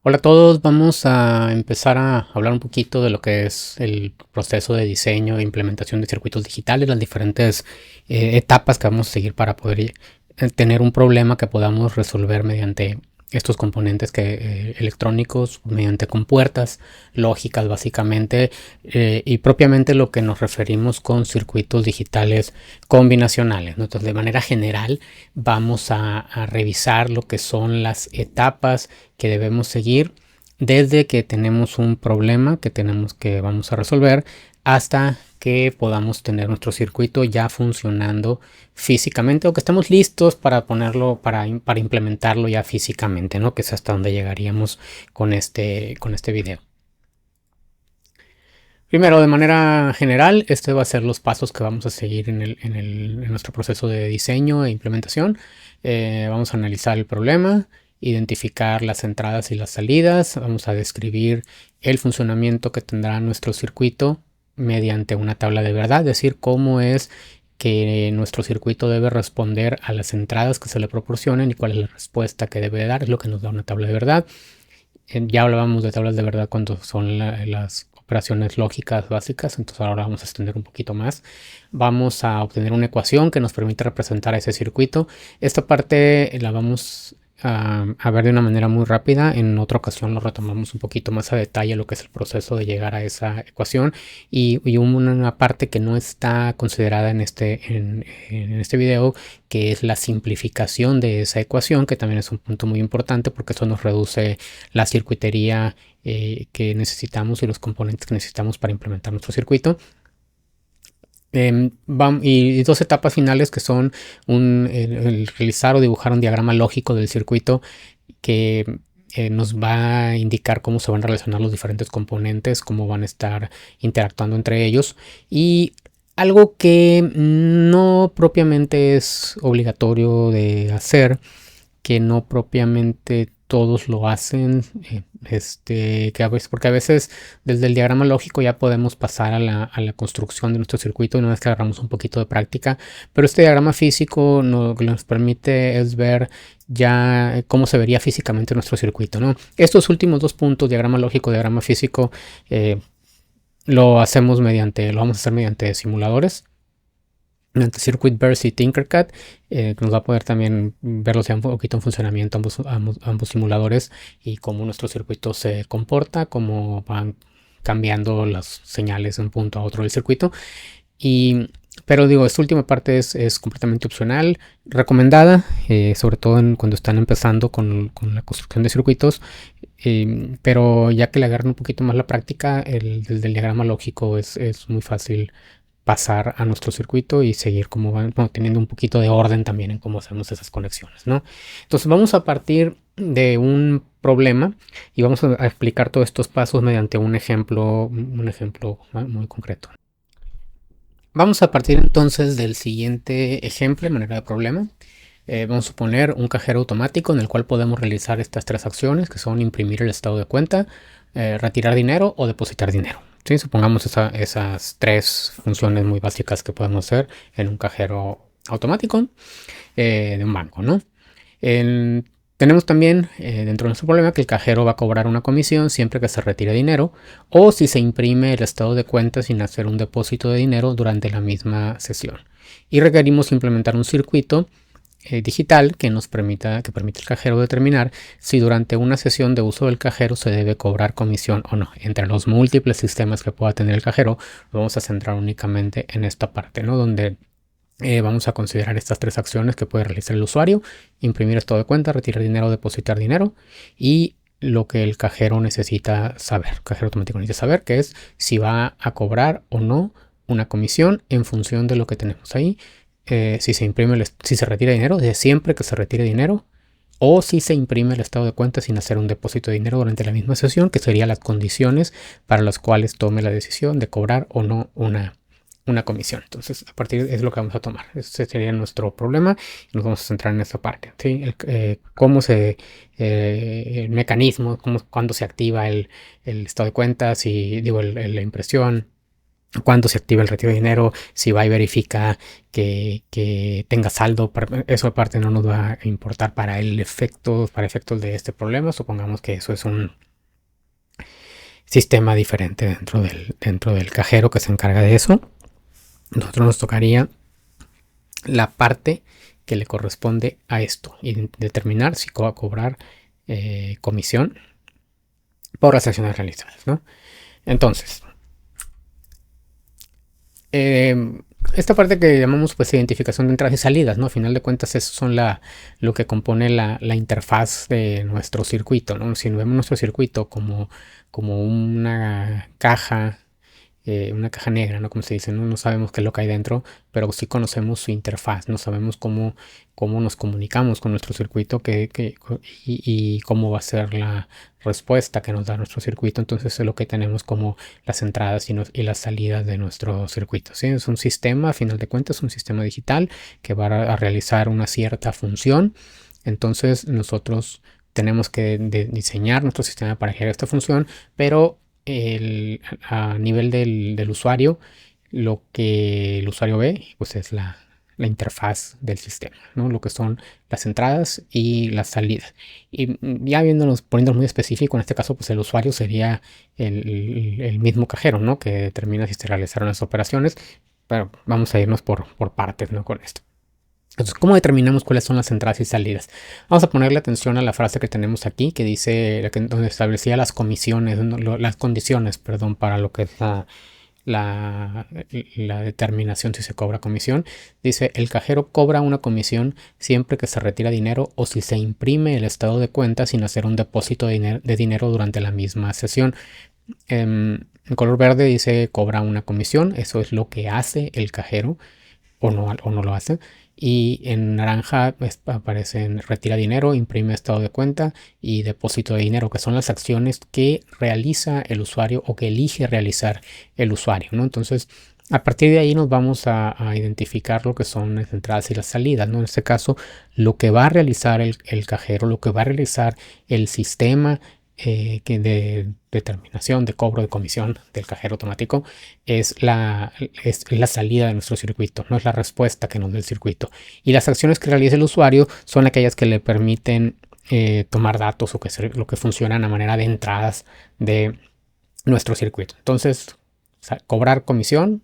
Hola a todos, vamos a empezar a hablar un poquito de lo que es el proceso de diseño e implementación de circuitos digitales, las diferentes etapas que vamos a seguir para poder tener un problema que podamos resolver mediante estos componentes electrónicos, mediante compuertas lógicas básicamente, y propiamente lo que nos referimos con circuitos digitales combinacionales, ¿no? Entonces, de manera general, vamos a revisar lo que son las etapas que debemos seguir desde que tenemos un problema que vamos a resolver hasta que podamos tener nuestro circuito ya funcionando físicamente o que estemos listos para ponerlo, para implementarlo ya físicamente, ¿no? Que es hasta donde llegaríamos con este video. Primero, de manera general, este va a ser los pasos que vamos a seguir en nuestro proceso de diseño e implementación. Vamos a analizar el problema, identificar las entradas y las salidas, vamos a describir el funcionamiento que tendrá nuestro circuito mediante una tabla de verdad, es decir, cómo es que nuestro circuito debe responder a las entradas que se le proporcionen y cuál es la respuesta que debe dar, es lo que nos da una tabla de verdad. Ya hablábamos de tablas de verdad cuando son las operaciones lógicas básicas, entonces ahora vamos a extender un poquito más. Vamos a obtener una ecuación que nos permite representar ese circuito. Esta parte la vamos a ver de una manera muy rápida. En otra ocasión lo retomamos un poquito más a detalle lo que es el proceso de llegar a esa ecuación y una parte que no está considerada en este video, que es la simplificación de esa ecuación, que también es un punto muy importante porque eso nos reduce la circuitería que necesitamos y los componentes que necesitamos para implementar nuestro circuito. Y dos etapas finales que son el realizar o dibujar un diagrama lógico del circuito que nos va a indicar cómo se van a relacionar los diferentes componentes, cómo van a estar interactuando entre ellos. Y algo que no propiamente es obligatorio de hacer, que no propiamente todos lo hacen, que a veces, porque a veces desde el diagrama lógico ya podemos pasar a la construcción de nuestro circuito una vez que agarramos un poquito de práctica, pero este diagrama físico lo que nos permite es ver ya cómo se vería físicamente nuestro circuito, ¿no? Estos últimos dos puntos, diagrama lógico, diagrama físico, lo vamos a hacer mediante simuladores, mediante Circuitverse y Tinkercad, que nos va a poder también verlos ya un poquito en funcionamiento ambos simuladores y cómo nuestro circuito se comporta, cómo van cambiando las señales de un punto a otro del circuito. Pero digo, esta última parte es completamente opcional, recomendada, sobre todo cuando están empezando con la construcción de circuitos, pero ya que le agarran un poquito más la práctica, desde el diagrama lógico es muy fácil pasar a nuestro circuito y seguir como van, bueno, teniendo un poquito de orden también en cómo hacemos esas conexiones, ¿no? Entonces vamos a partir de un problema y vamos a explicar todos estos pasos mediante un ejemplo muy concreto. Vamos a partir entonces del siguiente ejemplo de manera de problema. Vamos a suponer un cajero automático en el cual podemos realizar estas tres acciones que son imprimir el estado de cuenta, retirar dinero o depositar dinero. ¿Sí? Supongamos esas tres funciones muy básicas que podemos hacer en un cajero automático de un banco, ¿no? Tenemos también dentro de nuestro problema que el cajero va a cobrar una comisión siempre que se retire dinero o si se imprime el estado de cuenta sin hacer un depósito de dinero durante la misma sesión. Y requerimos implementar un circuito digital que permite al cajero determinar si durante una sesión de uso del cajero se debe cobrar comisión o no. Entre los múltiples sistemas que pueda tener el cajero, vamos a centrar únicamente en esta parte, ¿no? Donde vamos a considerar estas tres acciones que puede realizar el usuario: imprimir estado de cuenta, retirar dinero, depositar dinero, y lo que el cajero necesita saber, el cajero automático necesita saber, que es si va a cobrar o no una comisión en función de lo que tenemos ahí. Si se retira dinero, de siempre que se retire dinero, o si se imprime el estado de cuenta sin hacer un depósito de dinero durante la misma sesión, que serían las condiciones para las cuales tome la decisión de cobrar o no una comisión. Entonces, a partir de es lo que vamos a tomar. Ese sería nuestro problema y nos vamos a centrar en esta parte, ¿sí? El mecanismo, cuándo se activa el estado de cuentas y digo la impresión, cuando se activa el retiro de dinero, si va y verifica que tenga saldo. Eso aparte no nos va a importar para efectos de este problema. Supongamos que eso es un sistema diferente dentro del cajero que se encarga de eso. Nosotros nos tocaría la parte que le corresponde a esto y determinar si va a cobrar comisión por las acciones realizadas, ¿no? Entonces, esta parte que llamamos pues identificación de entradas y salidas, ¿no? A final de cuentas, eso son lo que compone la interfaz de nuestro circuito, ¿no? Si vemos nuestro circuito como una caja negra, ¿no? Como se dice, ¿no? No sabemos qué es lo que hay dentro, pero sí conocemos su interfaz, no sabemos cómo nos comunicamos con nuestro circuito y cómo va a ser la respuesta que nos da nuestro circuito. Entonces es lo que tenemos como las entradas y las salidas de nuestro circuito, ¿sí? Es un sistema, a final de cuentas, un sistema digital que va a realizar una cierta función. Entonces nosotros tenemos que diseñar nuestro sistema para generar esta función, pero a nivel del usuario, lo que el usuario ve pues es la interfaz del sistema, ¿no? Lo que son las entradas y las salidas. Y ya poniéndonos muy específico, en este caso pues el usuario sería el mismo cajero, ¿no? Que determina si se realizaron las operaciones, pero vamos a irnos por partes, ¿no? Con esto. Entonces, ¿cómo determinamos cuáles son las entradas y salidas? Vamos a ponerle atención a la frase que tenemos aquí, que dice, donde establecía las comisiones, las condiciones, perdón, para lo que es la determinación si se cobra comisión. Dice, el cajero cobra una comisión siempre que se retira dinero o si se imprime el estado de cuenta sin hacer un depósito de dinero durante la misma sesión. En color verde dice, cobra una comisión. Eso es lo que hace el cajero o no lo hace. Y en naranja aparecen retira dinero, imprime estado de cuenta y depósito de dinero, que son las acciones que realiza el usuario o que elige realizar el usuario, ¿no? Entonces, a partir de ahí nos vamos a identificar lo que son las entradas y las salidas, ¿no? En este caso, lo que va a realizar el cajero, lo que va a realizar el sistema de determinación de cobro de comisión del cajero automático es la salida de nuestro circuito, no es la respuesta que nos da el circuito. Y las acciones que realiza el usuario son aquellas que le permiten tomar datos o lo que funcionan a manera de entradas de nuestro circuito. Entonces, cobrar comisión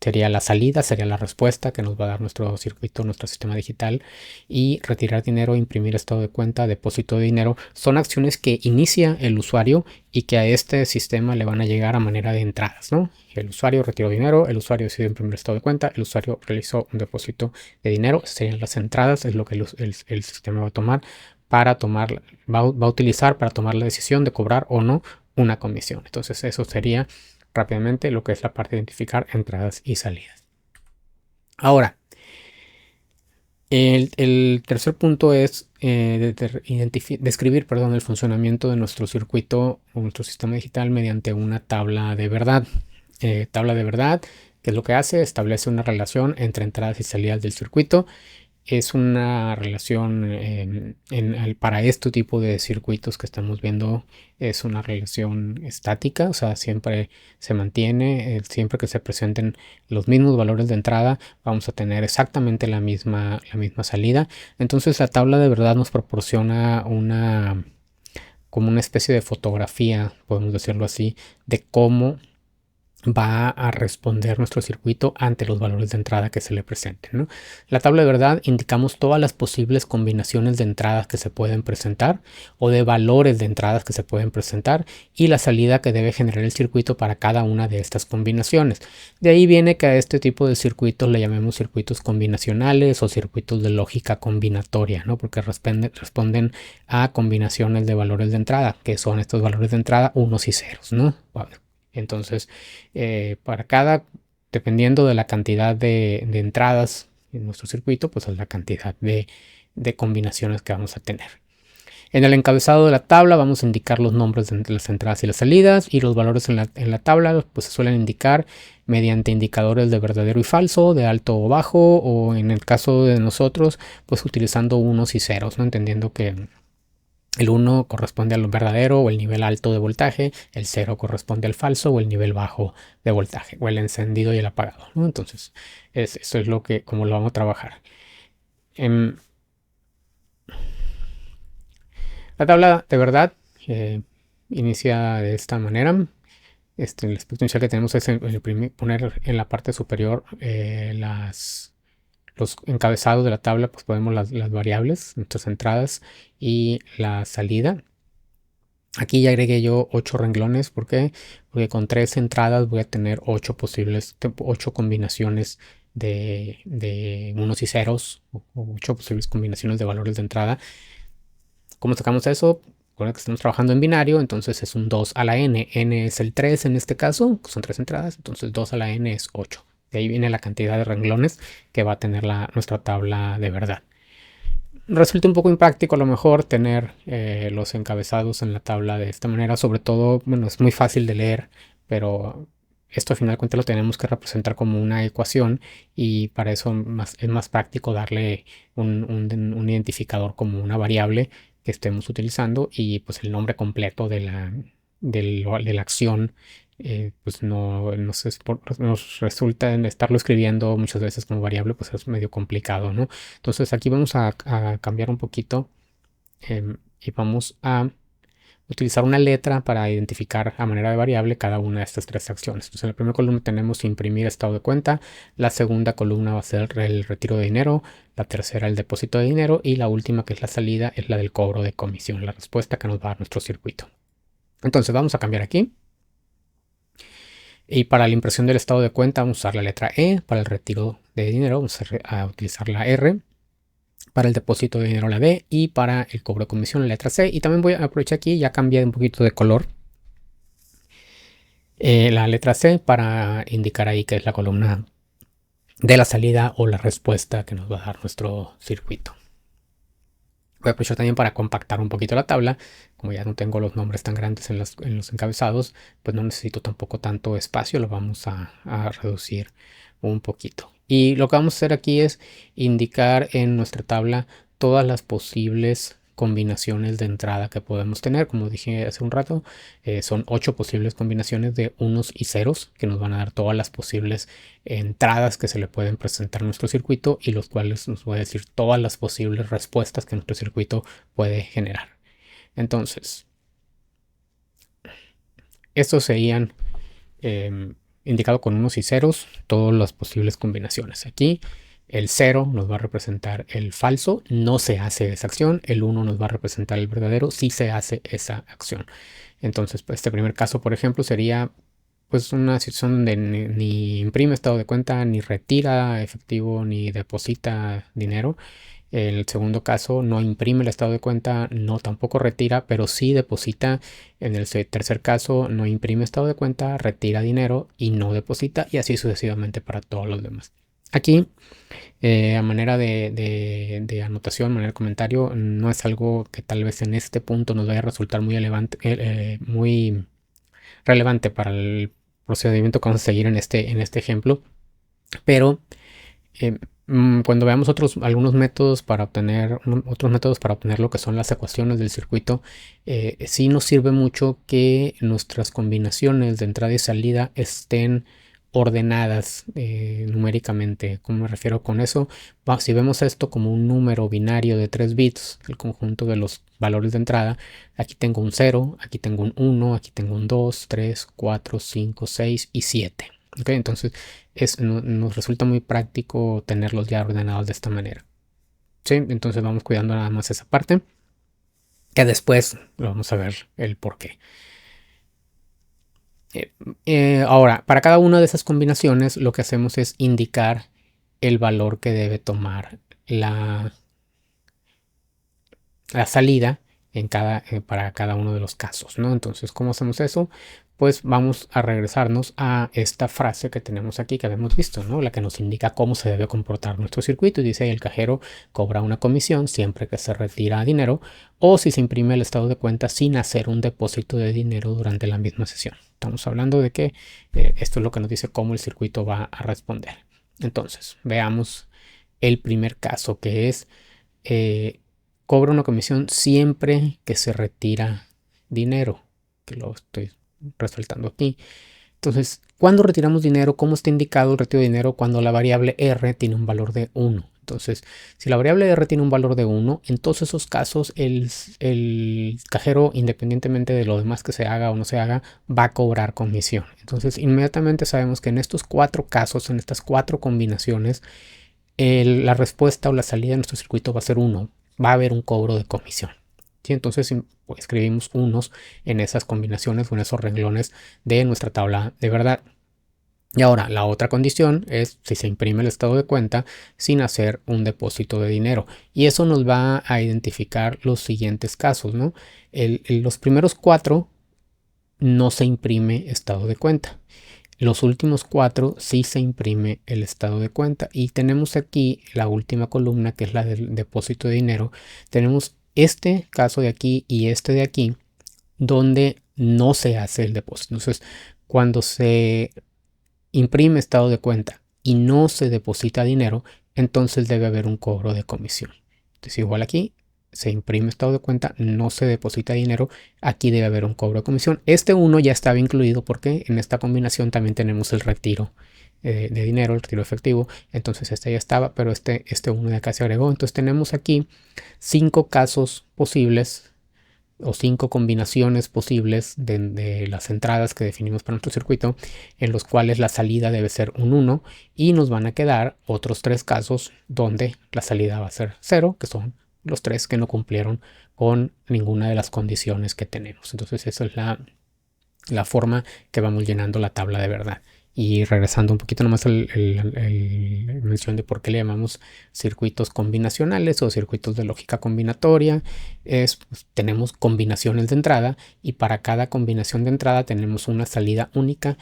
sería la salida, sería la respuesta que nos va a dar nuestro circuito, nuestro sistema digital. Y retirar dinero, imprimir estado de cuenta, depósito de dinero, son acciones que inicia el usuario y que a este sistema le van a llegar a manera de entradas, ¿no? El usuario retiró dinero, el usuario decidió imprimir estado de cuenta, el usuario realizó un depósito de dinero. Esas serían las entradas, es lo que el sistema va a tomar va a utilizar para tomar la decisión de cobrar o no una comisión. Entonces eso sería rápidamente lo que es la parte de identificar entradas y salidas. Ahora, el tercer punto es describir el funcionamiento de nuestro circuito o nuestro sistema digital mediante una tabla de verdad. Tabla de verdad, ¿qué es lo que hace? Establece una relación entre entradas y salidas del circuito. Es una relación para este tipo de circuitos que estamos viendo, es una relación estática, o sea, siempre se mantiene, siempre que se presenten los mismos valores de entrada, vamos a tener exactamente la misma salida. Entonces la tabla de verdad nos proporciona como una especie de fotografía, podemos decirlo así, de cómo va a responder nuestro circuito ante los valores de entrada que se le presenten, ¿no? La tabla de verdad indicamos todas las posibles combinaciones de entradas que se pueden presentar o de valores de entradas que se pueden presentar y la salida que debe generar el circuito para cada una de estas combinaciones. De ahí viene que a este tipo de circuitos le llamemos circuitos combinacionales o circuitos de lógica combinatoria, ¿no? Porque responden a combinaciones de valores de entrada, que son estos valores de entrada unos y ceros, ¿no? Entonces, dependiendo de la cantidad de entradas en nuestro circuito, pues es la cantidad de combinaciones que vamos a tener. En el encabezado de la tabla vamos a indicar los nombres de las entradas y las salidas, y los valores en la tabla pues se suelen indicar mediante indicadores de verdadero y falso, de alto o bajo, o en el caso de nosotros, pues utilizando unos y ceros, ¿no? Entendiendo que El 1 corresponde al verdadero o el nivel alto de voltaje, el 0 corresponde al falso o el nivel bajo de voltaje, o el encendido y el apagado, ¿no? Entonces, eso es como lo vamos a trabajar. La tabla de verdad inicia de esta manera. El aspecto inicial que tenemos es poner en la parte superior los encabezados de la tabla, pues ponemos las variables, nuestras entradas y la salida. Aquí ya agregué yo 8 renglones. ¿Por qué? Porque con 3 entradas voy a tener 8 combinaciones de unos y ceros, o 8 posibles combinaciones de valores de entrada. ¿Cómo sacamos eso? Recuerda que estamos trabajando en binario, entonces es un 2 a la n. N es el 3 en este caso, son 3 entradas, entonces 2 a la n es 8. De ahí viene la cantidad de renglones que va a tener nuestra tabla de verdad. Resulta un poco impráctico a lo mejor tener los encabezados en la tabla de esta manera, sobre todo, bueno, es muy fácil de leer, pero esto al final de cuentas lo tenemos que representar como una ecuación, y para eso es más práctico darle un identificador como una variable que estemos utilizando, y pues el nombre completo de la acción. Pues nos resulta en estarlo escribiendo muchas veces como variable, pues es medio complicado, ¿no? Entonces aquí vamos a cambiar un poquito y vamos a utilizar una letra para identificar a manera de variable cada una de estas 3 acciones. Entonces en la primera columna tenemos imprimir estado de cuenta, la segunda columna va a ser el retiro de dinero, la tercera el depósito de dinero, y la última, que es la salida, es la del cobro de comisión, la respuesta que nos va a dar nuestro circuito. Entonces vamos a cambiar aquí. Y para la impresión del estado de cuenta vamos a usar la letra E. Para el retiro de dinero vamos a utilizar la R. Para el depósito de dinero la D. Y para el cobro de comisión la letra C. Y también voy a aprovechar aquí, ya cambié un poquito de color, la letra C, para indicar ahí que es la columna de la salida o la respuesta que nos va a dar nuestro circuito. Voy a aprovechar también para compactar un poquito la tabla. Como ya no tengo los nombres tan grandes en los encabezados, pues no necesito tampoco tanto espacio, lo vamos a reducir un poquito. Y lo que vamos a hacer aquí es indicar en nuestra tabla todas las posibles combinaciones de entrada que podemos tener. Como dije hace un rato, son 8 posibles combinaciones de unos y ceros que nos van a dar todas las posibles entradas que se le pueden presentar a nuestro circuito, y los cuales nos va a decir todas las posibles respuestas que nuestro circuito puede generar. Entonces, estos serían indicado con unos y ceros todas las posibles combinaciones. Aquí el 0 nos va a representar el falso, no se hace esa acción. El 1 nos va a representar el verdadero, sí se hace esa acción. Entonces, pues, este primer caso, por ejemplo, sería pues una situación donde ni imprime estado de cuenta, ni retira efectivo, ni deposita dinero. El segundo caso no imprime el estado de cuenta, no tampoco retira, pero sí deposita. En el tercer caso no imprime estado de cuenta, retira dinero y no deposita, y así sucesivamente para todos los demás. Aquí, a manera de anotación, manera de comentario, no es algo que tal vez en este punto nos vaya a resultar muy relevante para el procedimiento que vamos a seguir en este ejemplo, pero cuando veamos algunos métodos para obtener lo que son las ecuaciones del circuito, sí nos sirve mucho que nuestras combinaciones de entrada y salida estén ordenadas numéricamente. ¿Cómo me refiero con eso? Si vemos esto como un número binario de 3 bits, el conjunto de los valores de entrada, aquí tengo un 0, aquí tengo un 1, aquí tengo un 2, 3, 4, 5, 6 y 7. ¿Okay? Entonces nos resulta muy práctico tenerlos ya ordenados de esta manera. ¿Sí? Entonces vamos cuidando nada más esa parte, que después lo vamos a ver el por qué. Ahora, para cada una de esas combinaciones lo que hacemos es indicar el valor que debe tomar la salida para cada uno de los casos, ¿no? Entonces, ¿cómo hacemos eso? Pues vamos a regresarnos a esta frase que tenemos aquí, que habíamos visto, ¿no? La que nos indica cómo se debe comportar nuestro circuito, y dice: el cajero cobra una comisión siempre que se retira dinero o si se imprime el estado de cuenta sin hacer un depósito de dinero durante la misma sesión. Estamos hablando de que esto es lo que nos dice cómo el circuito va a responder. Entonces, veamos el primer caso, que es cobra una comisión siempre que se retira dinero, que lo estoy resaltando aquí. Entonces, ¿cuándo retiramos dinero? ¿Cómo está indicado el retiro de dinero? Cuando la variable R tiene un valor de 1. Entonces, si la variable R tiene un valor de 1, en todos esos casos el cajero, independientemente de lo demás que se haga o no se haga, va a cobrar comisión. Entonces, inmediatamente sabemos que en estos 4 casos, en estas 4 combinaciones, la respuesta o la salida de nuestro circuito va a ser 1. Va a haber un cobro de comisión. ¿Sí? Entonces pues, escribimos unos en esas combinaciones o en esos renglones de nuestra tabla de verdad. Y ahora, la otra condición es si se imprime el estado de cuenta sin hacer un depósito de dinero. Y eso nos va a identificar los siguientes casos, ¿no? Los primeros 4 no se imprime estado de cuenta. Los últimos 4 sí se imprime el estado de cuenta. Y tenemos aquí la última columna, que es la del depósito de dinero. Tenemos este caso de aquí y este de aquí, donde no se hace el depósito. Entonces, cuando se imprime estado de cuenta y no se deposita dinero, entonces debe haber un cobro de comisión. Entonces, igual aquí se imprime estado de cuenta, no se deposita dinero, aquí debe haber un cobro de comisión. Este 1 ya estaba incluido porque en esta combinación también tenemos el retiro de dinero, el retiro efectivo. Entonces este ya estaba, pero este 1 de acá se agregó. Entonces tenemos aquí 5 casos posibles o 5 combinaciones posibles de las entradas que definimos para nuestro circuito, en los cuales la salida debe ser un 1, y nos van a quedar otros 3 casos donde la salida va a ser 0, que son los 3 que no cumplieron con ninguna de las condiciones que tenemos. Entonces esa es la forma que vamos llenando la tabla de verdad. Y regresando un poquito nomás al mención de por qué le llamamos circuitos combinacionales o circuitos de lógica combinatoria, pues, tenemos combinaciones de entrada, y para cada combinación de entrada tenemos una salida única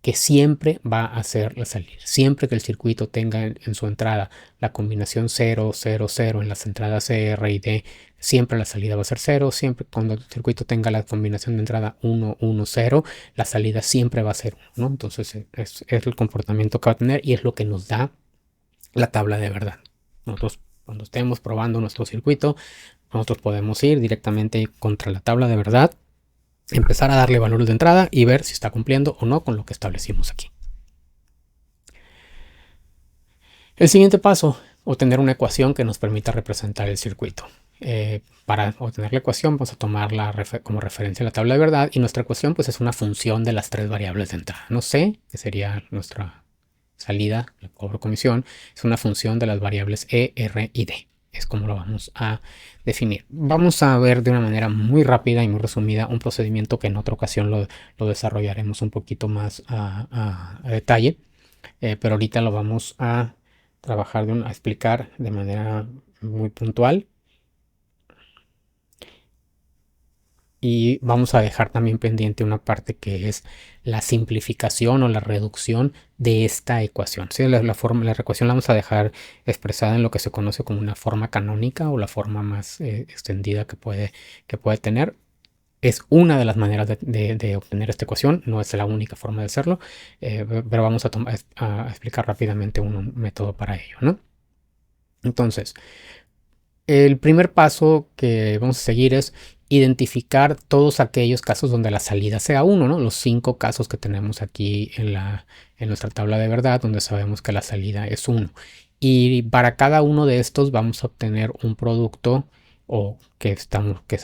que siempre va a ser la salida. Siempre que el circuito tenga en su entrada la combinación 0, 0, 0 en las entradas C, R y D, siempre la salida va a ser 0. Siempre cuando el circuito tenga la combinación de entrada 1, 1, 0, la salida siempre va a ser 1, ¿no? Entonces es el comportamiento que va a tener y es lo que nos da la tabla de verdad. Nosotros, cuando estemos probando nuestro circuito, nosotros podemos ir directamente contra la tabla de verdad, empezar a darle valores de entrada y ver si está cumpliendo o no con lo que establecimos aquí. El siguiente paso, obtener una ecuación que nos permita representar el circuito. Para obtener la ecuación vamos a tomarla como referencia la tabla de verdad, y nuestra ecuación pues es una función de las 3 variables de entrada. No C, que sería nuestra salida, el cobro comisión, es una función de las variables E, R y D. Es como lo vamos a definir. Vamos a ver de una manera muy rápida y muy resumida un procedimiento que en otra ocasión lo desarrollaremos un poquito más a detalle, pero ahorita lo vamos a trabajar, a explicar de manera muy puntual. Y vamos a dejar también pendiente una parte que es la simplificación o la reducción de esta ecuación. ¿Sí? La ecuación la vamos a dejar expresada en lo que se conoce como una forma canónica, o la forma más extendida que puede tener. Es una de las maneras de obtener esta ecuación, no es la única forma de hacerlo, pero vamos a explicar rápidamente un método para ello, ¿no? Entonces, el primer paso que vamos a seguir es identificar todos aquellos casos donde la salida sea 1, ¿no? Los 5 casos que tenemos aquí en nuestra tabla de verdad, donde sabemos que la salida es 1. Y para cada uno de estos vamos a obtener un producto, o que es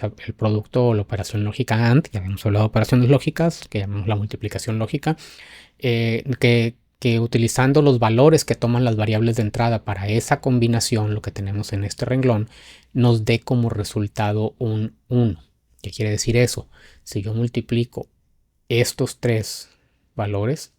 el producto o la operación lógica AND. Ya habíamos hablado de operaciones lógicas, que llamamos la multiplicación lógica, que utilizando los valores que toman las variables de entrada para esa combinación, lo que tenemos en este renglón, nos dé como resultado un 1. ¿Qué quiere decir eso? Si yo multiplico estos 3 valores,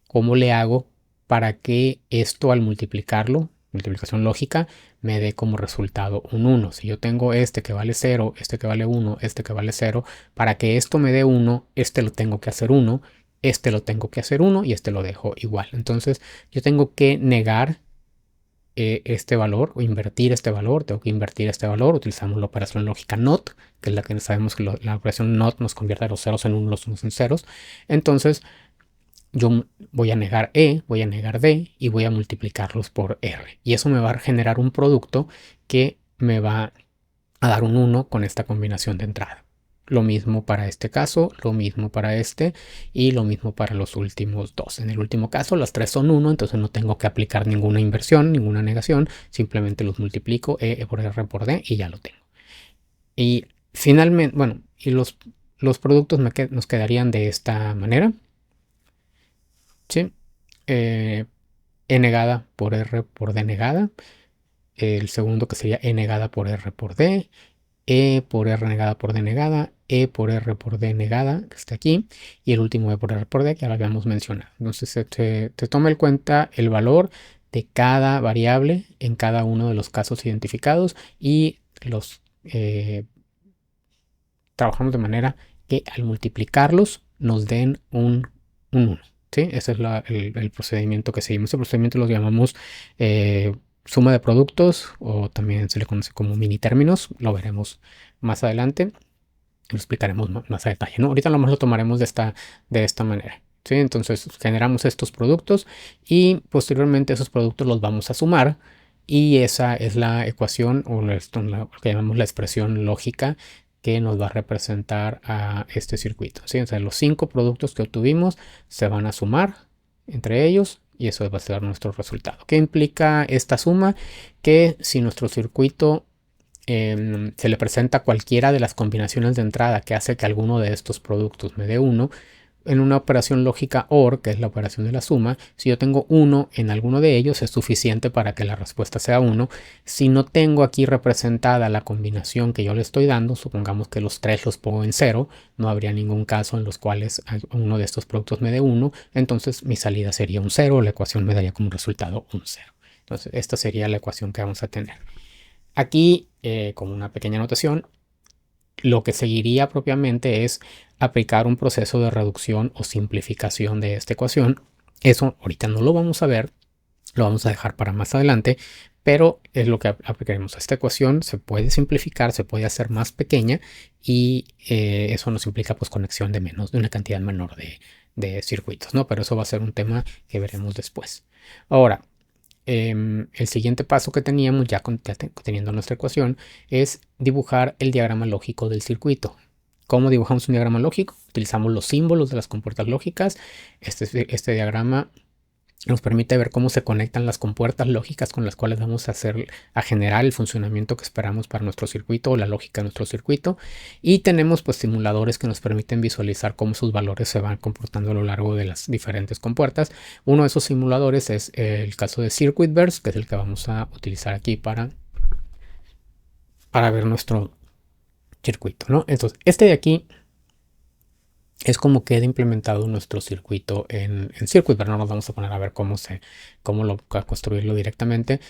¿cómo le hago para que esto, al multiplicarlo, multiplicación lógica, me dé como resultado un 1? Si yo tengo este que vale 0, este que vale 1, este que vale 0, para que esto me dé 1, este lo tengo que hacer 1, este lo tengo que hacer 1 y este lo dejo igual. Entonces yo tengo que negar este valor o invertir este valor. Tengo que invertir este valor. Utilizamos la operación lógica NOT, que es la que sabemos que la operación NOT nos convierte los ceros en 1, los unos en ceros. Entonces yo voy a negar E, voy a negar D y voy a multiplicarlos por R. Y eso me va a generar un producto que me va a dar un 1 con esta combinación de entrada. Lo mismo para este caso, lo mismo para este y lo mismo para los últimos dos. En el último caso las tres son 1, entonces no tengo que aplicar ninguna inversión, ninguna negación, simplemente los multiplico E por R por D y ya lo tengo. Y finalmente, bueno, y los productos nos quedarían de esta manera. ¿Sí? E negada por R por D negada. El segundo que sería E negada por R por D. E por R negada por D negada, E por R por D negada, que está aquí, y el último E por R por D, que ya lo habíamos mencionado. Entonces te toma en cuenta el valor de cada variable en cada uno de los casos identificados y los trabajamos de manera que al multiplicarlos nos den un 1. ¿Sí? Ese es el procedimiento que seguimos. Este procedimiento lo llamamos suma de productos o también se le conoce como mini términos. Lo veremos más adelante. Lo explicaremos más a detalle, ¿no? Ahorita a lo mejor lo tomaremos de esta manera. ¿Sí? Entonces generamos estos productos y posteriormente esos productos los vamos a sumar y esa es la ecuación o lo que llamamos la expresión lógica que nos va a representar a este circuito. ¿Sí? O sea, los 5 productos que obtuvimos se van a sumar entre ellos y eso va a ser nuestro resultado. ¿Qué implica esta suma? Que si nuestro circuito se le presenta cualquiera de las combinaciones de entrada que hace que alguno de estos productos me dé 1, en una operación lógica OR, que es la operación de la suma, si yo tengo 1 en alguno de ellos es suficiente para que la respuesta sea 1. Si no tengo aquí representada la combinación que yo le estoy dando, supongamos que los 3 los pongo en 0, no habría ningún caso en los cuales uno de estos productos me dé 1, entonces mi salida sería un 0, la ecuación me daría como resultado un 0. Entonces esta sería la ecuación que vamos a tener. Aquí, como una pequeña anotación, lo que seguiría propiamente es aplicar un proceso de reducción o simplificación de esta ecuación. Eso ahorita no lo vamos a ver, lo vamos a dejar para más adelante, pero es lo que aplicaremos. Esta ecuación se puede simplificar, se puede hacer más pequeña y eso nos implica pues conexión de una cantidad menor de circuitos, ¿no? Pero eso va a ser un tema que veremos después. Ahora, el siguiente paso que teníamos ya teniendo nuestra ecuación es dibujar el diagrama lógico del circuito. ¿Cómo dibujamos un diagrama lógico? Utilizamos los símbolos de las compuertas lógicas. Este diagrama nos permite ver cómo se conectan las compuertas lógicas con las cuales vamos a generar el funcionamiento que esperamos para nuestro circuito o la lógica de nuestro circuito. Y tenemos pues simuladores que nos permiten visualizar cómo sus valores se van comportando a lo largo de las diferentes compuertas. Uno de esos simuladores es el caso de Circuitverse, que es el que vamos a utilizar aquí para ver nuestro circuito, ¿no? Entonces, este de aquí es como queda implementado nuestro circuito en Circuit, pero no nos vamos a poner a ver cómo construirlo directamente.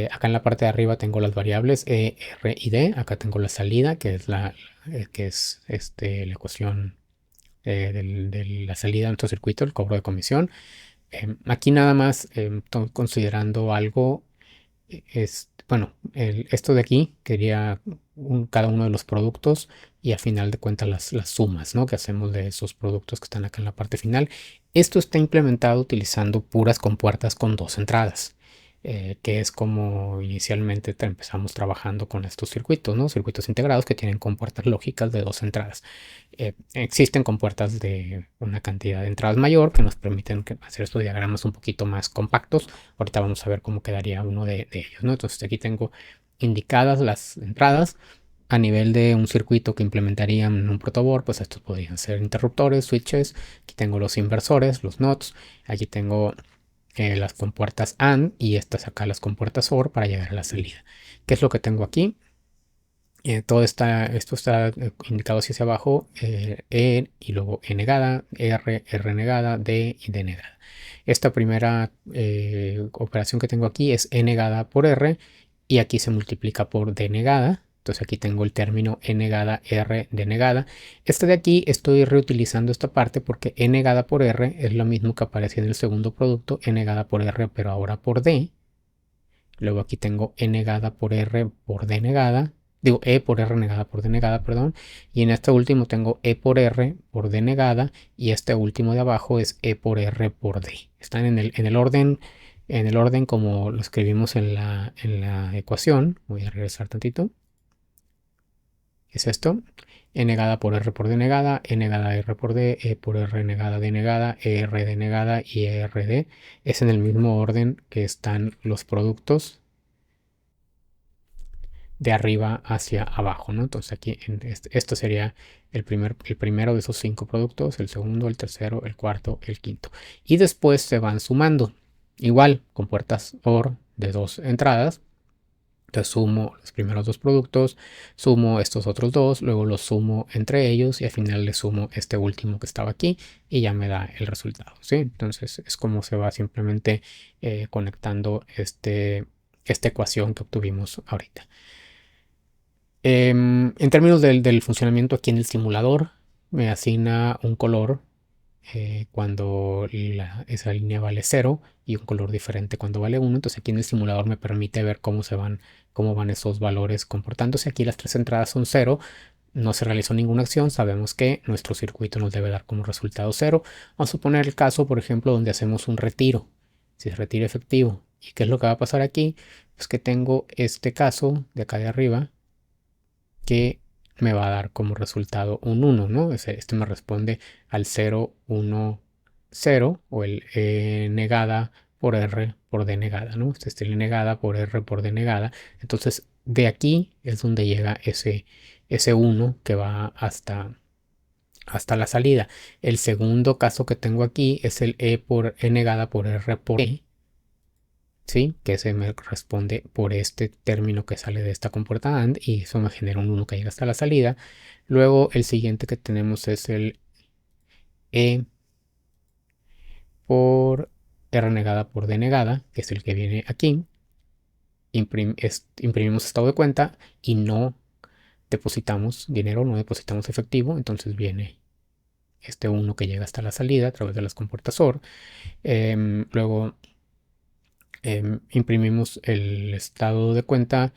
Acá en la parte de arriba tengo las variables E, R y D. Acá tengo la salida, que es la ecuación de la salida de nuestro circuito, el cobro de comisión. Aquí nada más estoy considerando algo. Bueno, esto de aquí quería cada uno de los productos y al final de cuentas las sumas, ¿no? Que hacemos de esos productos que están acá en la parte final. Esto está implementado utilizando puras compuertas con 2 entradas, que es como inicialmente empezamos trabajando con estos circuitos, ¿no? Circuitos integrados que tienen compuertas lógicas de 2 entradas. Existen compuertas de una cantidad de entradas mayor que nos permiten hacer estos diagramas un poquito más compactos. Ahorita vamos a ver cómo quedaría uno de ellos, ¿no? Entonces aquí tengo indicadas las entradas a nivel de un circuito que implementarían en un protoboard. Pues estos podrían ser interruptores, switches. Aquí tengo los inversores, los NOTs. Aquí tengo las compuertas AND y estas acá las compuertas OR para llegar a la salida. ¿Qué es lo que tengo aquí? Esto está indicado hacia abajo, E y luego E negada, R, R negada, D y D negada. Esta primera operación que tengo aquí es E negada por R y aquí se multiplica por D negada. Entonces aquí tengo el término E negada, R, D negada. Este de aquí estoy reutilizando esta parte porque E negada por R es lo mismo que aparece en el segundo producto, E negada por R pero ahora por D. Luego aquí tengo E negada por R por D negada. Digo E por R negada por D negada, perdón. Y en este último tengo E por R por D negada. Y este último de abajo es E por R por D. Están en el orden como lo escribimos en la ecuación. Voy a regresar tantito. es esto. E negada por R por D negada, E negada R por D, E por R negada D negada, ER D negada y ERD. Es en el mismo orden que están los productos de arriba hacia abajo, ¿no? Entonces aquí esto sería el primero de esos 5 productos, el segundo, el tercero, el cuarto, el quinto. Y después se van sumando, igual con puertas OR de 2 entradas. Entonces sumo los primeros 2 productos, sumo estos otros 2, luego los sumo entre ellos y al final le sumo este último que estaba aquí y ya me da el resultado, ¿sí? Entonces es como se va simplemente conectando esta ecuación que obtuvimos ahorita. En términos del funcionamiento aquí en el simulador, me asigna un color cuando esa línea vale 0 y un color diferente cuando vale 1. Entonces aquí en el simulador me permite ver cómo van esos valores comportándose. Aquí las 3 entradas son 0, no se realizó ninguna acción, sabemos que nuestro circuito nos debe dar como resultado 0. Vamos a poner el caso, por ejemplo, donde hacemos un retiro, si es retiro efectivo. ¿Y qué es lo que va a pasar aquí? Pues que tengo este caso de acá de arriba, que me va a dar como resultado un 1, ¿no? Este me responde al 0, 1, 0 o el negada por R por D negada, ¿no? Este es el negada por R por D negada. Entonces, de aquí es donde llega ese 1 que va hasta la salida. El segundo caso que tengo aquí es el E por E negada por R por E, ¿sí? Que se me responde por este término que sale de esta compuerta AND y eso me genera un 1 que llega hasta la salida. Luego el siguiente que tenemos es el E por R negada por D negada, que es el que viene aquí. Imprimimos estado de cuenta y no depositamos dinero, no depositamos efectivo, entonces viene este 1 que llega hasta la salida a través de las compuertas OR. Luego imprimimos el estado de cuenta,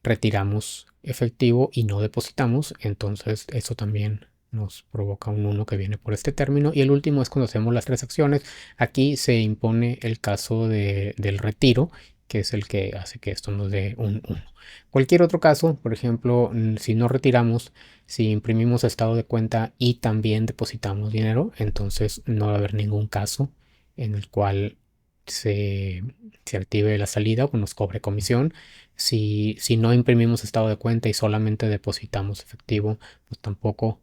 retiramos efectivo y no depositamos, entonces eso también nos provoca un 1 que viene por este término. Y el último es cuando hacemos las 3 acciones. Aquí se impone el caso del retiro, que es el que hace que esto nos dé un 1. Cualquier otro caso, por ejemplo, si no retiramos, si imprimimos estado de cuenta y también depositamos dinero, entonces no va a haber ningún caso en el cual se, se active la salida o nos cobre comisión. Si no imprimimos estado de cuenta y solamente depositamos efectivo, pues tampoco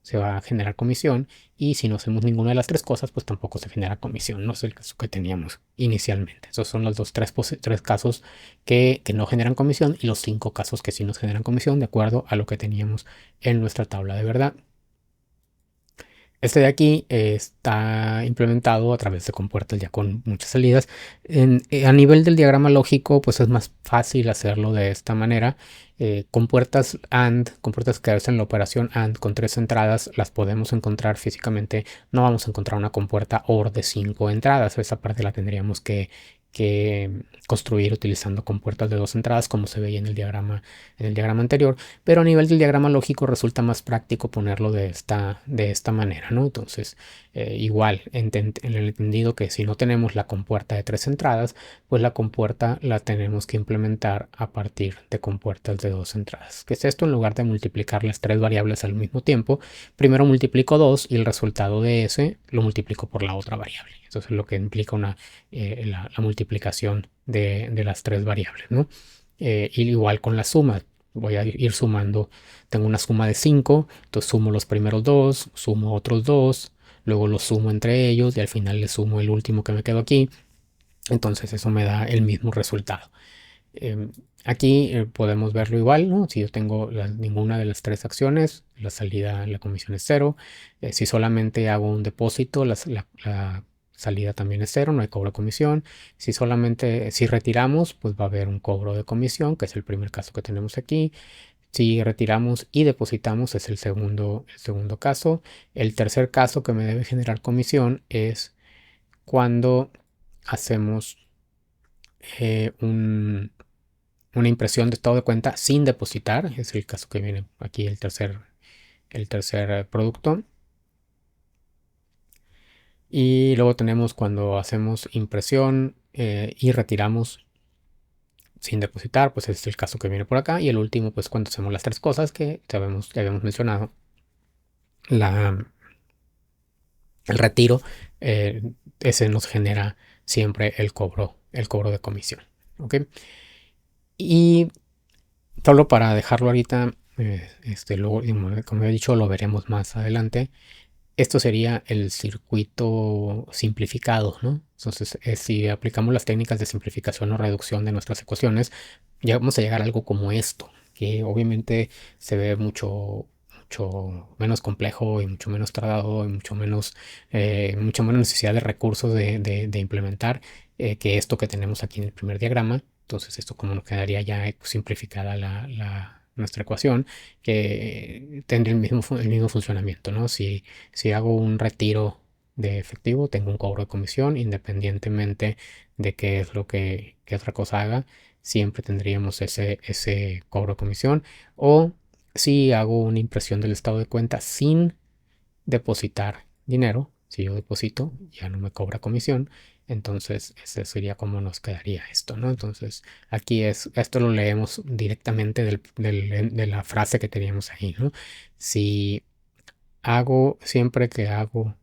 se va a generar comisión. Y si no hacemos ninguna de las 3 cosas, pues tampoco se genera comisión. No es el caso que teníamos inicialmente. Esos son los tres casos que no generan comisión y los 5 casos que sí nos generan comisión de acuerdo a lo que teníamos en nuestra tabla de verdad. Este de aquí está implementado a través de compuertas ya con muchas salidas. A nivel del diagrama lógico, pues es más fácil hacerlo de esta manera. Compuertas AND, compuertas que hacen la operación AND con 3 entradas, las podemos encontrar físicamente. No vamos a encontrar una compuerta OR de 5 entradas. Esa parte la tendríamos que construir utilizando compuertas de 2 entradas, como se veía en el diagrama anterior. Pero a nivel del diagrama lógico resulta más práctico ponerlo de esta manera, ¿no? Entonces, igual, en el entendido que si no tenemos la compuerta de 3 entradas, pues la compuerta la tenemos que implementar a partir de compuertas de 2 entradas. ¿Qué es esto? En lugar de multiplicar las 3 variables al mismo tiempo, primero multiplico 2 y el resultado de ese lo multiplico por la otra variable. Eso es lo que implica la multiplicación de las 3 variables, ¿no? Y igual con la suma, voy a ir sumando. Tengo una suma de 5, entonces sumo los primeros 2, sumo otros 2, luego los sumo entre ellos y al final le sumo el último que me quedó aquí. Entonces eso me da el mismo resultado. Aquí podemos verlo igual, ¿no? Si yo tengo ninguna de las 3 acciones, la salida, la comisión es 0. Si solamente hago un depósito, la salida también es 0, no hay cobro de comisión. Si retiramos, pues va a haber un cobro de comisión, que es el primer caso que tenemos aquí. Si retiramos y depositamos es el segundo caso. El tercer caso que me debe generar comisión es cuando hacemos una impresión de estado de cuenta sin depositar. Es el caso que viene aquí, el tercer producto. Y luego tenemos cuando hacemos impresión y retiramos sin depositar, pues es el caso que viene por acá. Y el último, pues cuando hacemos las tres cosas que ya habíamos mencionado, el retiro, ese nos genera siempre el cobro de comisión. ¿Ok? Y solo para dejarlo ahorita, luego, como he dicho, lo veremos más adelante. Esto sería el circuito simplificado, ¿no? Entonces, si aplicamos las técnicas de simplificación o reducción de nuestras ecuaciones, ya vamos a llegar a algo como esto, que obviamente se ve mucho menos complejo y mucho menos tardado y mucho menos necesidad de recursos de implementar que esto que tenemos aquí en el primer diagrama. Entonces, esto como nos quedaría ya simplificada nuestra ecuación, que tendría el mismo funcionamiento, ¿no? Si hago un retiro de efectivo, tengo un cobro de comisión, independientemente de qué es qué otra cosa haga, siempre tendríamos ese cobro de comisión. O si hago una impresión del estado de cuenta sin depositar dinero, si yo deposito, ya no me cobra comisión. Entonces, ese sería como nos quedaría esto, ¿no? Entonces, esto lo leemos directamente de la frase que teníamos ahí, ¿no? Si siempre que hago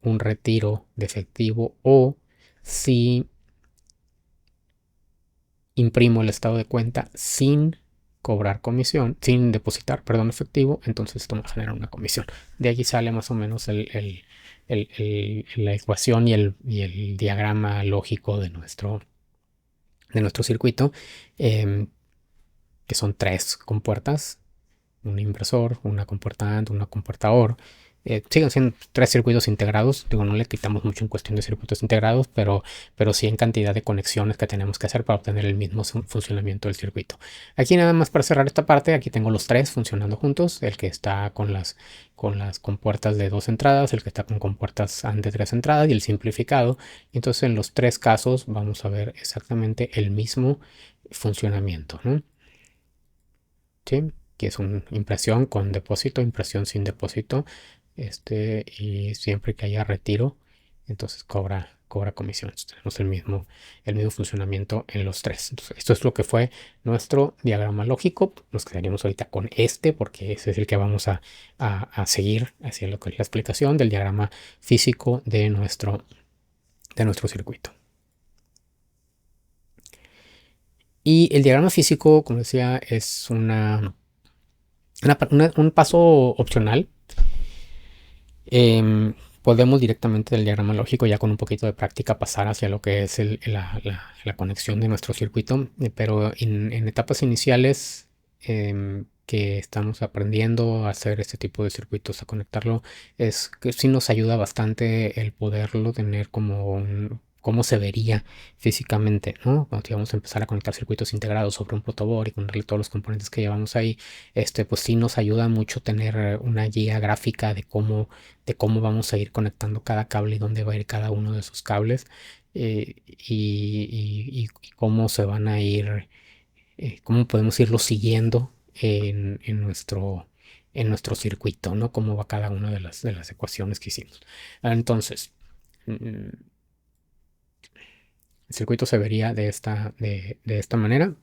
un retiro de efectivo o si imprimo el estado de cuenta sin cobrar comisión, sin depositar, perdón, efectivo, entonces esto me genera una comisión. De allí sale más o menos la ecuación y el diagrama lógico de nuestro circuito, que son tres compuertas, un inversor, una compuerta AND, una compuerta OR. Siguen siendo tres circuitos integrados. Digo, no le quitamos mucho en cuestión de circuitos integrados, pero sí en cantidad de conexiones que tenemos que hacer para obtener el mismo funcionamiento del circuito. Aquí nada más para cerrar esta parte, aquí tengo los tres funcionando juntos. El que está con las compuertas de 2 entradas, el que está con compuertas AND de 3 entradas y el simplificado. Entonces en los tres casos vamos a ver exactamente el mismo funcionamiento, ¿no? ¿Sí? Que es una impresión con depósito, impresión sin depósito, y siempre que haya retiro, entonces cobra comisión. Entonces, tenemos el mismo funcionamiento en los tres. Entonces, esto es lo que fue nuestro diagrama lógico. Nos quedaríamos ahorita con porque ese es el que vamos a seguir hacia lo que es la explicación del diagrama físico de nuestro circuito. Y el diagrama físico, como decía, es un paso opcional. Podemos directamente del diagrama lógico, ya con un poquito de práctica, pasar hacia lo que es la conexión de nuestro circuito, pero en etapas iniciales, que estamos aprendiendo a hacer este tipo de circuitos, a conectarlo, es que sí nos ayuda bastante el poderlo tener como cómo se vería físicamente, ¿no? Cuando vamos a empezar a conectar circuitos integrados sobre un protoboard y ponerle todos los componentes que llevamos ahí, pues sí nos ayuda mucho tener una guía gráfica de cómo vamos a ir conectando cada cable y dónde va a ir cada uno de esos cables, y cómo se van a ir, cómo podemos irlo siguiendo en nuestro circuito, ¿no? Cómo va cada una de las ecuaciones que hicimos. Entonces, el circuito se vería de esta manera.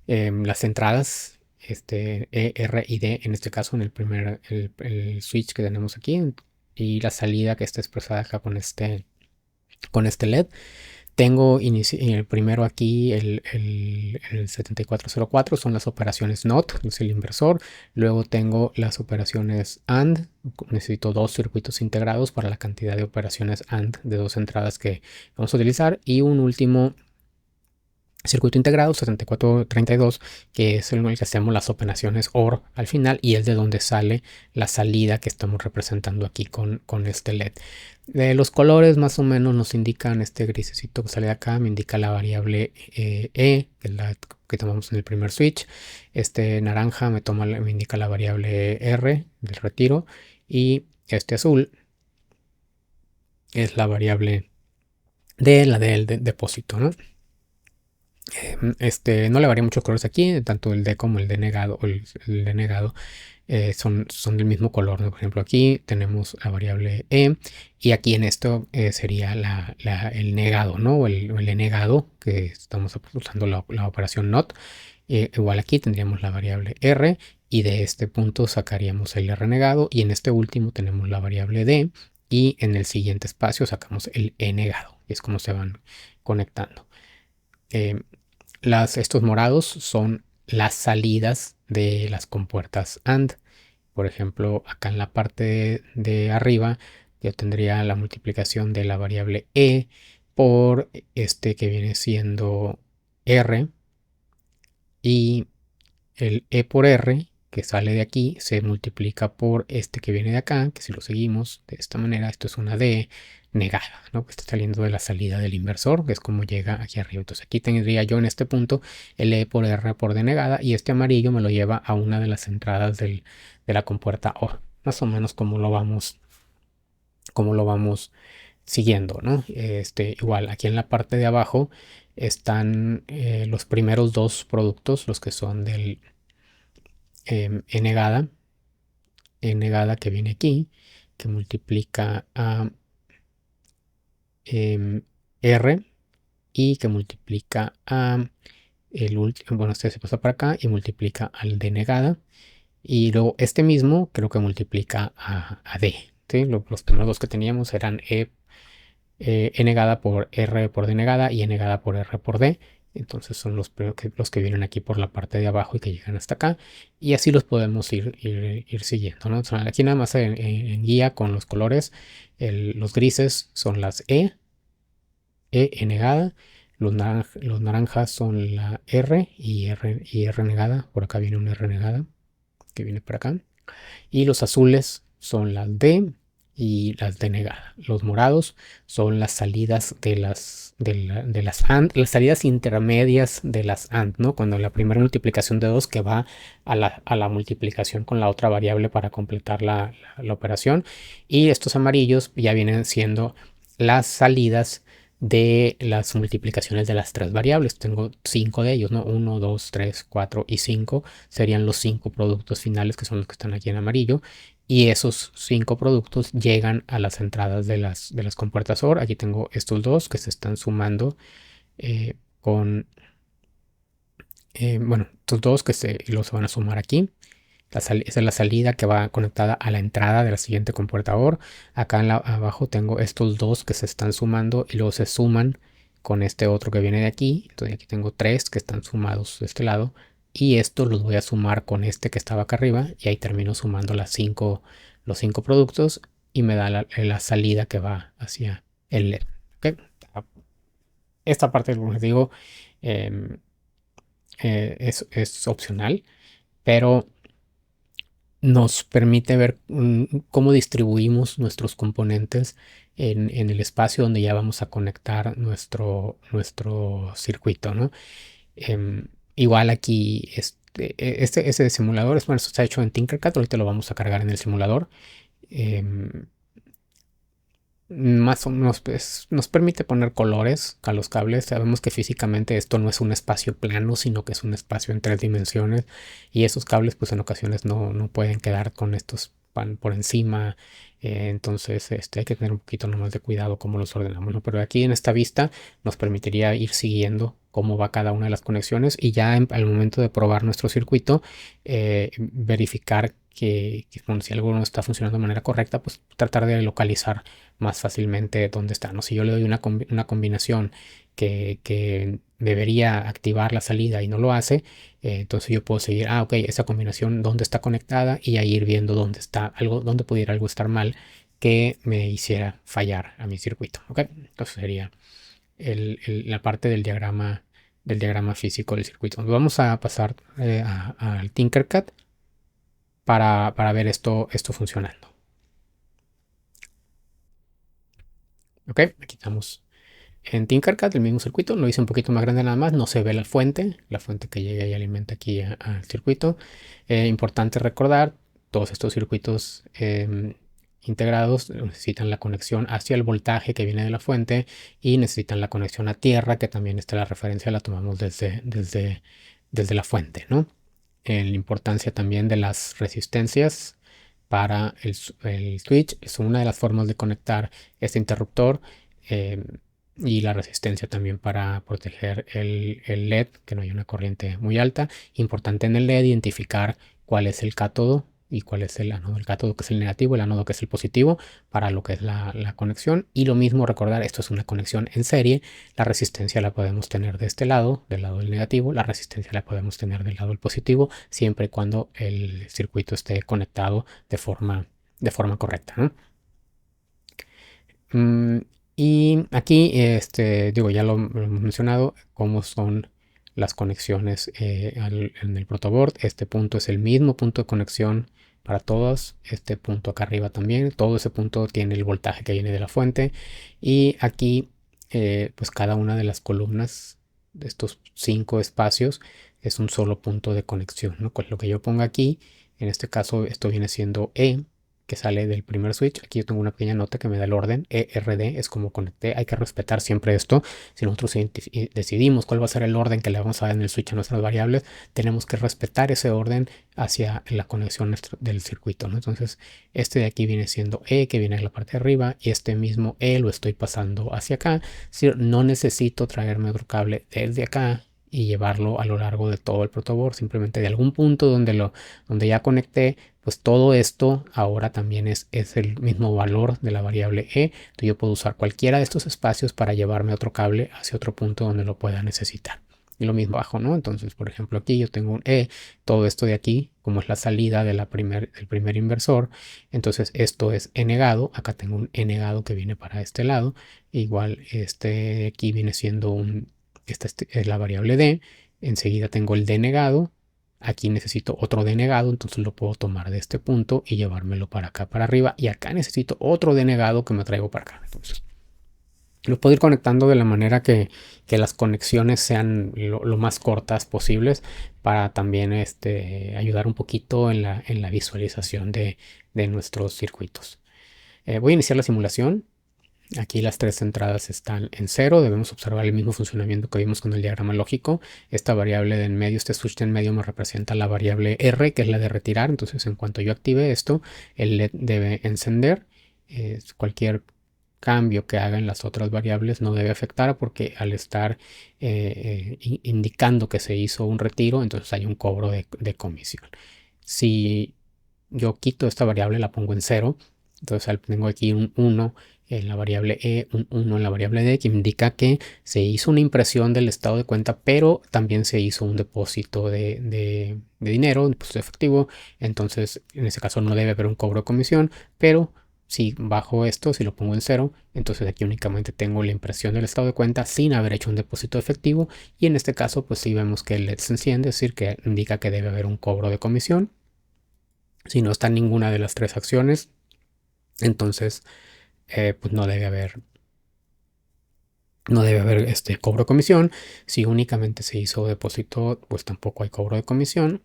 Las entradas, E, R y D, en este caso, en el switch que tenemos aquí, y la salida que está expresada acá con este LED. Tengo el primero aquí, el 7404, son las operaciones NOT, es el inversor. Luego tengo las operaciones AND. Necesito dos circuitos integrados para la cantidad de operaciones AND de 2 entradas que vamos a utilizar. Y un último circuito integrado 7432, que es el que hacemos las operaciones OR al final, y es de donde sale la salida que estamos representando aquí con este LED. Los colores más o menos nos indican, este grisecito que sale de acá me indica la variable E, que es la que tomamos en el primer switch. Este naranja me indica la variable R del retiro, y este azul es la variable D, la del depósito, ¿no? No le varía muchos colores aquí, tanto el D como el denegado o el denegado son del mismo color, ¿no? Por ejemplo, aquí tenemos la variable E y aquí en esto sería el negado, ¿no? O el denegado, que estamos usando la operación NOT. Igual aquí tendríamos la variable R y de este punto sacaríamos el R negado y en este último tenemos la variable D y en el siguiente espacio sacamos el E negado. Y es como se van conectando. Estos morados son las salidas de las compuertas AND. Por ejemplo, acá en la parte de arriba yo tendría la multiplicación de la variable E por este que viene siendo R y el E por R que sale de aquí se multiplica por este que viene de acá, que si lo seguimos de esta manera, esto es una D negada, ¿no? Que está saliendo de la salida del inversor, que es como llega aquí arriba. Entonces aquí tendría yo en este punto el E por R por D negada y este amarillo me lo lleva a una de las entradas de la compuerta OR, más o menos como lo vamos siguiendo, ¿no? Igual aquí en la parte de abajo están los primeros dos productos, los que son del E negada que viene aquí, que multiplica a R y que multiplica a el último, bueno, este se pasa para acá y multiplica al D negada. Y luego este mismo creo que multiplica a D. ¿Sí? Los primeros dos que teníamos eran E negada por R por D negada y E negada por R por D. Entonces son los que vienen aquí por la parte de abajo y que llegan hasta acá. Y así los podemos ir siguiendo, ¿no? O sea, aquí nada más en guía con los colores. Los grises son las E negada. Los naranjas son la R negada. Por acá viene una R negada que viene para acá. Y los azules son las D y las D negada. Los morados son las salidas de las AND, las salidas intermedias de las AND, ¿no? Cuando la primera multiplicación de 2 que va a la multiplicación con la otra variable para completar la operación. Y estos amarillos ya vienen siendo las salidas de las multiplicaciones de las tres variables. Tengo 5 de ellos, ¿no? 1, 2, 3, 4 y 5 serían los 5 productos finales que son los que están aquí en amarillo. Y esos 5 productos llegan a las entradas de las compuertas OR. Aquí tengo estos dos que se están sumando con... bueno, estos dos que los van a sumar aquí. Esa es la salida que va conectada a la entrada de la siguiente compuerta OR. Acá abajo tengo estos dos que se están sumando y luego se suman con este otro que viene de aquí. Entonces aquí tengo 3 que están sumados de este lado. Y estos los voy a sumar con este que estaba acá arriba. Y ahí termino sumando los 5 productos. Y me da la salida que va hacia el LED. ¿Okay? Esta parte, como les digo, em, es opcional. Pero nos permite ver cómo distribuimos nuestros componentes en el espacio donde ya vamos a conectar nuestro circuito, ¿no? Igual aquí este simulador, bueno, esto está hecho en Tinkercad, ahorita lo vamos a cargar en el simulador. Más o menos pues, nos permite poner colores a los cables. Sabemos que físicamente esto no es un espacio plano, sino que es un espacio en 3 dimensiones y esos cables pues en ocasiones no pueden quedar con estos pan por encima. Entonces hay que tener un poquito nomás de cuidado cómo los ordenamos, ¿no? Pero aquí en esta vista nos permitiría ir siguiendo cómo va cada una de las conexiones y ya al momento de probar nuestro circuito verificar bueno, si algo no está funcionando de manera correcta, pues tratar de localizar más fácilmente dónde está, ¿no? Si yo le doy una combinación que debería activar la salida y no lo hace, entonces yo puedo seguir, ok, esa combinación dónde está conectada y ahí ir viendo dónde está algo, dónde pudiera algo estar mal que me hiciera fallar a mi circuito, ¿ok? Entonces sería la parte del diagrama físico del circuito. Vamos a pasar al Tinkercad para ver esto funcionando. Ok, aquí estamos en Tinkercad, el mismo circuito. Lo hice un poquito más grande nada más. No se ve la fuente que llega y alimenta aquí al circuito. Importante recordar, todos estos circuitos integrados necesitan la conexión hacia el voltaje que viene de la fuente y necesitan la conexión a tierra, que también la referencia la tomamos desde la fuente, ¿no? La importancia también de las resistencias para el switch es una de las formas de conectar este interruptor, y la resistencia también para proteger el LED, que no haya una corriente muy alta. Importante en el LED identificar cuál es el cátodo y cuál es el ánodo. El cátodo, que es el negativo, el ánodo, que es el positivo, para lo que es la conexión. Y lo mismo, recordar, esto es una conexión en serie. La resistencia la podemos tener de este lado, del lado del negativo. La resistencia la podemos tener del lado del positivo, siempre y cuando el circuito esté conectado de forma correcta, ¿no? Y aquí, digo, ya lo hemos mencionado, cómo son las conexiones en el protoboard. Este punto es el mismo punto de conexión para todos. Este punto acá arriba también. Todo ese punto tiene el voltaje que viene de la fuente. Y aquí, pues cada una de las columnas de estos 5 espacios es un solo punto de conexión, ¿no? Con lo que yo ponga aquí, en este caso, esto viene siendo E, que sale del primer switch. Aquí yo tengo una pequeña nota que me da el orden. ERD es como conecté. Hay que respetar siempre esto. Si nosotros decidimos cuál va a ser el orden que le vamos a dar en el switch a nuestras variables, tenemos que respetar ese orden hacia la conexión del circuito, ¿no? Entonces, este de aquí viene siendo E, que viene en la parte de arriba, y este mismo E lo estoy pasando hacia acá. No necesito traerme otro cable desde acá y llevarlo a lo largo de todo el protoboard. Simplemente de algún punto donde ya conecté, pues todo esto ahora también es el mismo valor de la variable E. Entonces yo puedo usar cualquiera de estos espacios para llevarme otro cable hacia otro punto donde lo pueda necesitar. Y lo mismo abajo, ¿no? Entonces, por ejemplo, aquí yo tengo un E, todo esto de aquí, como es la salida del primer inversor, entonces esto es E negado. Acá tengo un E negado que viene para este lado. Igual aquí viene siendo esta es la variable D. Enseguida tengo el D negado. Aquí necesito otro denegado, entonces lo puedo tomar de este punto y llevármelo para acá, para arriba. Y acá necesito otro denegado que me traigo para acá. Entonces lo puedo ir conectando de la manera que las conexiones sean lo más cortas posibles, para también ayudar un poquito en la visualización de nuestros circuitos. Voy a iniciar la simulación. Aquí las 3 entradas están en 0. Debemos observar el mismo funcionamiento que vimos con el diagrama lógico. Esta variable de en medio, este switch de en medio, me representa la variable R, que es la de retirar. Entonces, en cuanto yo active esto, el LED debe encender. Cualquier cambio que haga en las otras variables no debe afectar, porque al estar indicando que se hizo un retiro, entonces hay un cobro de comisión. Si yo quito esta variable, la pongo en 0, entonces tengo aquí un 1 en la variable E, un 1 en la variable D, que indica que se hizo una impresión del estado de cuenta, pero también se hizo un depósito de dinero, un depósito efectivo. Entonces, en ese caso no debe haber un cobro de comisión, pero si bajo esto, si lo pongo en 0, entonces aquí únicamente tengo la impresión del estado de cuenta sin haber hecho un depósito efectivo. Y en este caso, pues sí vemos que el LED se enciende, es decir, que indica que debe haber un cobro de comisión. Si no está en ninguna de las 3 acciones, entonces pues no debe haber cobro de comisión. Si únicamente se hizo depósito, pues tampoco hay cobro de comisión.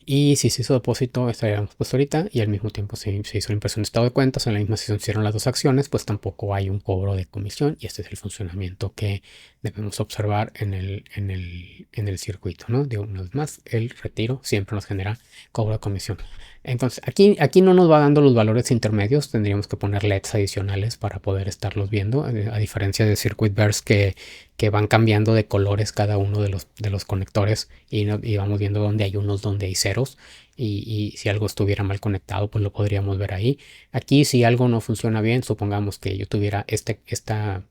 Y si se hizo depósito, estaríamos puesto ahorita, y al mismo tiempo se hizo la impresión de estado de cuentas, en la misma sesión se hicieron las 2 acciones, pues tampoco hay un cobro de comisión. Y este es el funcionamiento que debemos observar en el circuito, ¿no? Digo, una vez más, el retiro siempre nos genera cobro de comisión. Entonces, aquí no nos va dando los valores intermedios. Tendríamos que poner LEDs adicionales para poder estarlos viendo, a diferencia de Circuit Burst, que van cambiando de colores cada uno de los conectores, y vamos viendo dónde hay unos, donde hay ceros, y si algo estuviera mal conectado, pues lo podríamos ver ahí. Aquí, si algo no funciona bien, supongamos que yo tuviera esta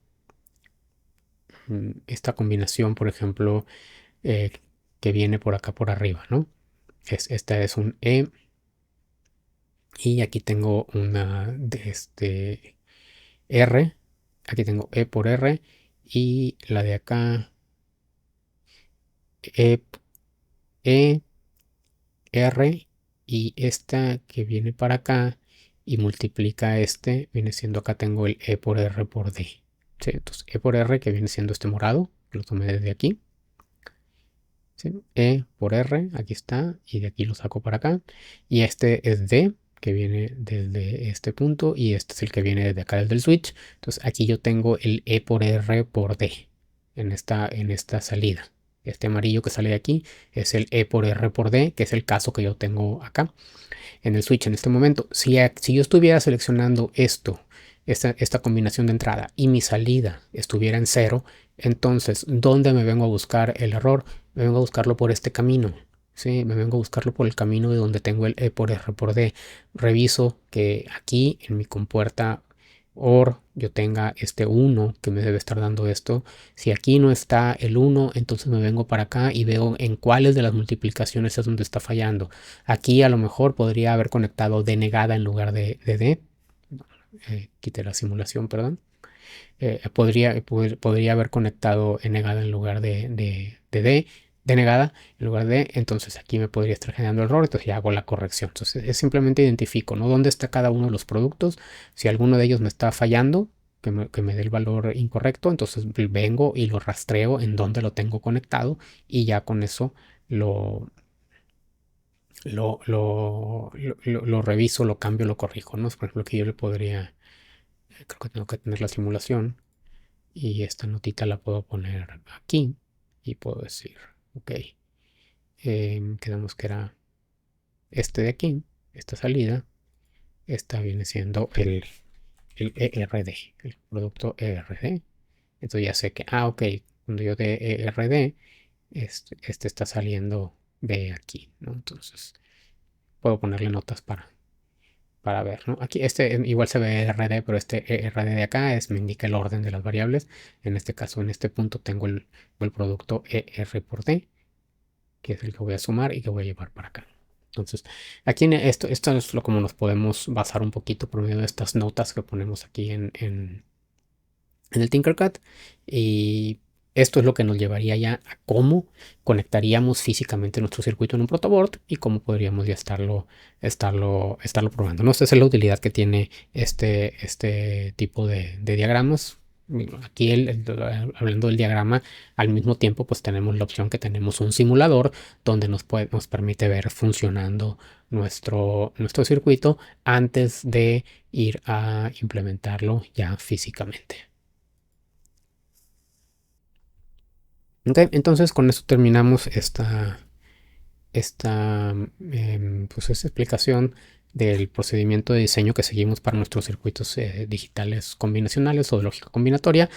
combinación, por ejemplo, eh, que viene por acá por arriba, ¿no? Esta es un E, y aquí tengo una de R. Aquí tengo E por R, y la de acá E, E, R, y esta que viene para acá y multiplica viene siendo, acá tengo el E por R por D. ¿Sí? Entonces E por R, que viene siendo este morado, lo tomé desde aquí. ¿Sí? E por R, aquí está, y de aquí lo saco para acá. Y este es D, que viene desde este punto y este es el que viene desde acá desde el switch. Entonces aquí yo tengo el E por R por D en esta salida. Este amarillo que sale de aquí es el E por R por D, que es el caso que yo tengo acá en el switch en este momento. Si yo estuviera seleccionando esta combinación de entrada y mi salida estuviera en 0, entonces, ¿dónde me vengo a buscar el error? Me vengo a buscarlo por este camino. Sí, me vengo a buscarlo por el camino de donde tengo el E por R por D. Reviso que aquí en mi compuerta OR yo tenga este 1 que me debe estar dando esto. Si aquí no está el 1, entonces me vengo para acá y veo en cuáles de las multiplicaciones es donde está fallando. Aquí a lo mejor podría haber conectado D negada en lugar de D. Quité la simulación, perdón. Podría haber conectado E negada en lugar de D negada en lugar de, entonces aquí me podría estar generando error, entonces ya hago la corrección. Entonces es simplemente identifico, ¿no? Dónde está cada uno de los productos. Si alguno de ellos me está fallando, que me dé el valor incorrecto, entonces vengo y lo rastreo en dónde lo tengo conectado y ya con eso lo, lo reviso, lo cambio, lo corrijo, ¿no? Por ejemplo, que yo le podría, creo que tengo que tener la simulación y esta notita la puedo poner aquí y puedo decir, ok, quedamos que era este de aquí, esta salida, esta viene siendo el ERD, el producto ERD. Entonces ya sé que, ok, cuando yo de ERD, este está saliendo de aquí, ¿no? Entonces puedo ponerle notas para ver, ¿no? Aquí igual se ve RD, pero este RD de acá me indica el orden de las variables. En este caso, en este punto tengo el producto ER por D, que es el que voy a sumar y que voy a llevar para acá. Entonces, aquí en esto es lo como nos podemos basar un poquito por medio de estas notas que ponemos aquí en el Tinkercad. Y esto es lo que nos llevaría ya a cómo conectaríamos físicamente nuestro circuito en un protoboard y cómo podríamos ya estarlo probando, ¿no? Esta es la utilidad que tiene este tipo de diagramas. Aquí hablando del diagrama, al mismo tiempo pues tenemos la opción que tenemos un simulador donde nos permite ver funcionando nuestro circuito antes de ir a implementarlo ya físicamente. Ok, entonces con eso terminamos pues esta explicación del procedimiento de diseño que seguimos para nuestros circuitos digitales combinacionales o de lógica combinatoria.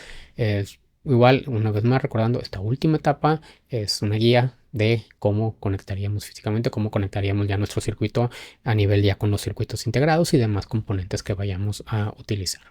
Igual, una vez más recordando, esta última etapa es una guía de cómo conectaríamos físicamente, cómo conectaríamos ya nuestro circuito a nivel ya con los circuitos integrados y demás componentes que vayamos a utilizar.